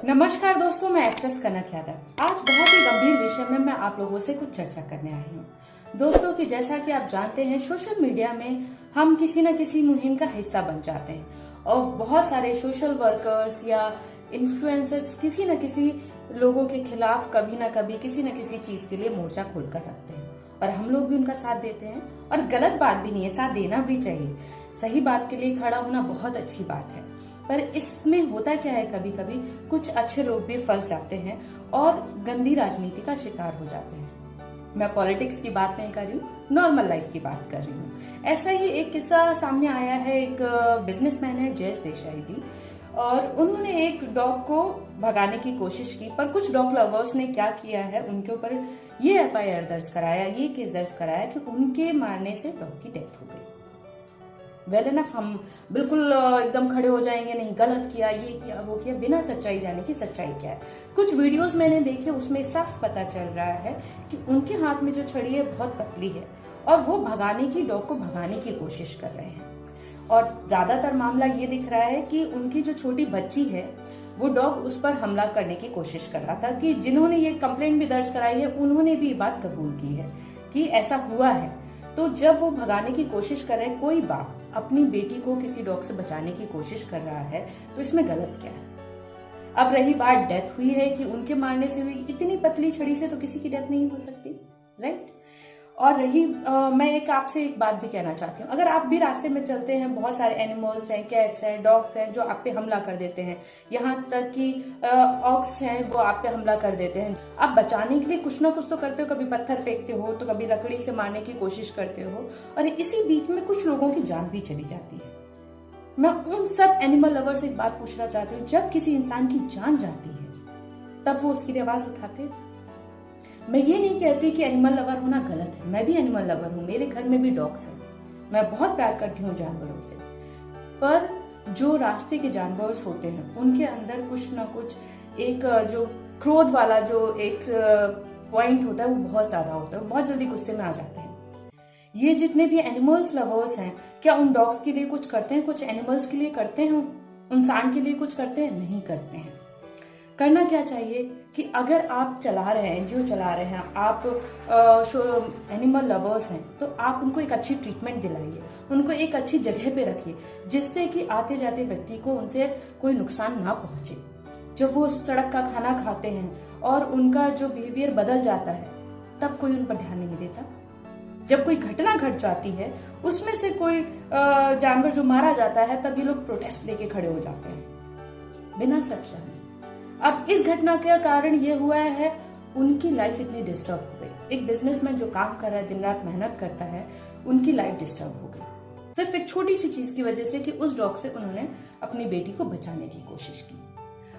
नमस्कार दोस्तों, मैं एक्ट्रेस कनक यादव। आज बहुत ही गंभीर विषय में मैं आप लोगों से कुछ चर्चा करने आई हूँ। दोस्तों कि जैसा कि आप जानते हैं, सोशल मीडिया में हम किसी न किसी मुहिम का हिस्सा बन जाते हैं और बहुत सारे सोशल वर्कर्स या इन्फ्लुएंसर्स किसी न किसी लोगों के खिलाफ कभी न कभी किसी न किसी चीज के लिए मोर्चा खोलकर रखते हैं और हम लोग भी उनका साथ देते हैं। और गलत बात भी नहीं है, साथ देना भी चाहिए। सही बात के लिए खड़ा होना बहुत अच्छी बात है, पर इसमें होता क्या है, कभी कभी कुछ अच्छे लोग भी फंस जाते हैं और गंदी राजनीति का शिकार हो जाते हैं। मैं पॉलिटिक्स की बात नहीं कर रही हूँ, नॉर्मल लाइफ की बात कर रही हूँ। ऐसा ही एक किस्सा सामने आया है। एक बिजनेसमैन है जयेश देसाई जी, और उन्होंने एक डॉग को भगाने की कोशिश की, पर कुछ डॉग लवर्स ने क्या किया है, उनके ऊपर ये एफआईआर दर्ज कराया, ये केस दर्ज कराया कि उनके मारने से डॉग की डेथ हो गई। वेल एनफ, हम बिल्कुल एकदम खड़े हो जाएंगे, नहीं गलत किया, ये किया, वो किया, बिना सच्चाई जाने की सच्चाई क्या है। कुछ वीडियोस मैंने देखे, उसमें साफ पता चल रहा है कि उनके हाथ में जो छड़ी है बहुत पतली है और वो डॉग को भगाने की कोशिश कर रहे हैं। और ज्यादातर मामला ये दिख रहा है कि उनकी जो छोटी बच्ची है, वो डॉग उस पर हमला करने की कोशिश कर रहा था। कि जिन्होंने ये कंप्लेंट भी दर्ज कराई है, उन्होंने भी ये बात कबूल की है कि ऐसा हुआ है। तो जब वो भगाने की कोशिश कर रहे हैं, कोई बाप अपनी बेटी को किसी डॉग से बचाने की कोशिश कर रहा है, तो इसमें गलत क्या है। अब रही बात डेथ हुई है कि उनके मारने से हुई, इतनी पतली छड़ी से तो किसी की डेथ नहीं हो सकती, राइट। और रही मैं आपसे एक बात भी कहना चाहती हूँ। अगर आप भी रास्ते में चलते हैं, बहुत सारे एनिमल्स हैं, कैट्स हैं, डॉग्स हैं जो आप पे हमला कर देते हैं, यहाँ तक कि ऑक्स हैं वो आप पे हमला कर देते हैं। आप बचाने के लिए कुछ ना कुछ तो करते हो, कभी पत्थर फेंकते हो तो कभी लकड़ी से मारने की कोशिश करते हो, और इसी बीच में कुछ लोगों की जान भी चली जाती है। मैं उन सब एनिमल लवर से एक बात पूछना चाहती हूँ, जब किसी इंसान की जान जाती है तब वो उसकी आवाज उठाते हैं। मैं ये नहीं कहती कि एनिमल लवर होना गलत है, मैं भी एनिमल लवर हूँ, मेरे घर में भी डॉग्स हैं, मैं बहुत प्यार करती हूँ जानवरों से। पर जो रास्ते के जानवर होते हैं, उनके अंदर कुछ ना कुछ एक जो क्रोध वाला जो एक पॉइंट होता है, वो बहुत ज्यादा होता है, बहुत जल्दी गुस्से में आ जाते हैं। ये जितने भी एनिमल्स लवर्स हैं, क्या उन डॉग्स के लिए कुछ करते हैं? कुछ एनिमल्स के लिए करते हैं, इंसान के लिए कुछ करते हैं? नहीं करते हैं। करना क्या चाहिए कि अगर आप चला रहे हैं, एनजीओ चला रहे हैं, आप एनिमल लवर्स हैं, तो आप उनको एक अच्छी ट्रीटमेंट दिलाइए, उनको एक अच्छी जगह पे रखिए, जिससे कि आते जाते व्यक्ति को उनसे कोई नुकसान ना पहुंचे। जब वो सड़क का खाना खाते हैं और उनका जो बिहेवियर बदल जाता है, तब कोई उन पर ध्यान नहीं देता। जब कोई घटना घट जाती है, उसमें से कोई जानवर जो मारा जाता है, तब ये लोग प्रोटेस्ट लेके खड़े हो जाते हैं बिना सच जाने। अब इस घटना का कारण ये हुआ है, उनकी लाइफ इतनी डिस्टर्ब हो गई। एक बिजनेसमैन जो काम कर रहा है, दिन रात मेहनत करता है, उनकी लाइफ डिस्टर्ब हो गई सिर्फ एक छोटी सी चीज की वजह से कि उस डॉग से उन्होंने अपनी बेटी को बचाने की कोशिश की।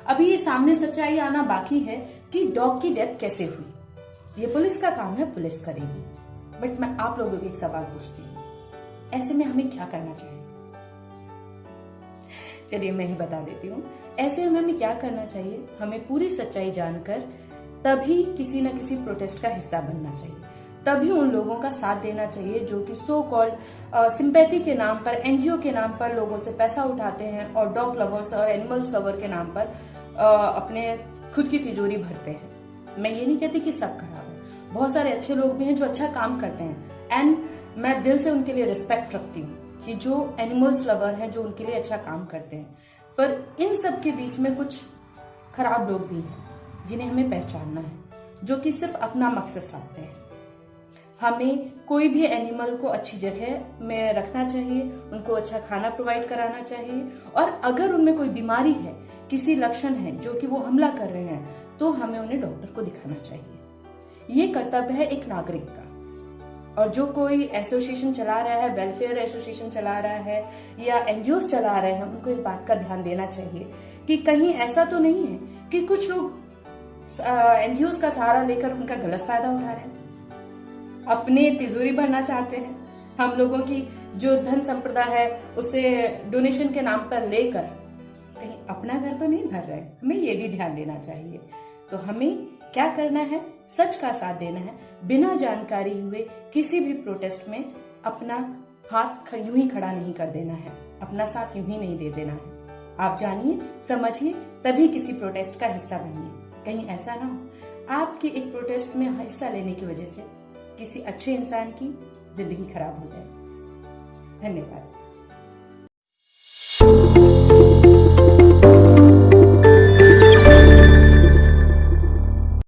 अभी ये सामने सच्चाई आना बाकी है कि डॉग की डेथ कैसे हुई। ये पुलिस का काम है, पुलिस करेगी। बट मैं आप लोगों को एक सवाल पूछती हूँ, ऐसे में हमें क्या करना चाहिए? चलिए मैं ही बता देती हूँ। ऐसे में हमें क्या करना चाहिए? हमें पूरी सच्चाई जानकर तभी किसी न किसी प्रोटेस्ट का हिस्सा बनना चाहिए, तभी उन लोगों का साथ देना चाहिए जो कि सो कॉल्ड सिंपैथी के नाम पर, एनजीओ के नाम पर लोगों से पैसा उठाते हैं और डॉग लवर्स और एनिमल्स लवर के नाम पर अपने खुद की तिजोरी भरते हैं। मैं ये नहीं कहती कि सब खराब है, बहुत सारे अच्छे लोग भी हैं जो अच्छा काम करते हैं, एंड मैं दिल से उनके लिए रिस्पेक्ट रखती हूँ कि जो एनिमल्स लवर हैं, जो उनके लिए अच्छा काम करते हैं। पर इन सब के बीच में कुछ खराब लोग भी हैं जिन्हें हमें पहचानना है, जो कि सिर्फ अपना मकसद साधते हैं। हमें कोई भी एनिमल को अच्छी जगह में रखना चाहिए, उनको अच्छा खाना प्रोवाइड कराना चाहिए, और अगर उनमें कोई बीमारी है, किसी लक्षण है जो कि वो हमला कर रहे हैं, तो हमें उन्हें डॉक्टर को दिखाना चाहिए। ये कर्तव्य है एक नागरिक का। और जो कोई एसोसिएशन चला रहा है, वेलफेयर एसोसिएशन चला रहा है या एनजीओ चला रहे हैं, उनको इस बात का ध्यान देना चाहिए कि कहीं ऐसा तो नहीं है कि कुछ लोग एनजीओ का सहारा लेकर उनका गलत फायदा उठा रहे हैं, अपने तिजोरी भरना चाहते हैं, हम लोगों की जो धन संपदा है उसे डोनेशन के नाम पर लेकर कहीं अपना घर तो नहीं भर रहे। हमें ये भी ध्यान देना चाहिए। तो हमें क्या करना है? सच का साथ देना है, बिना जानकारी हुए किसी भी प्रोटेस्ट में अपना हाथ यूं ही खड़ा नहीं कर देना है, अपना साथ यूं ही नहीं दे देना है। आप जानिए, समझिए, तभी किसी प्रोटेस्ट का हिस्सा बनिए। कहीं ऐसा ना हो आपके एक प्रोटेस्ट में हिस्सा लेने की वजह से किसी अच्छे इंसान की जिंदगी खराब हो जाए। धन्यवाद।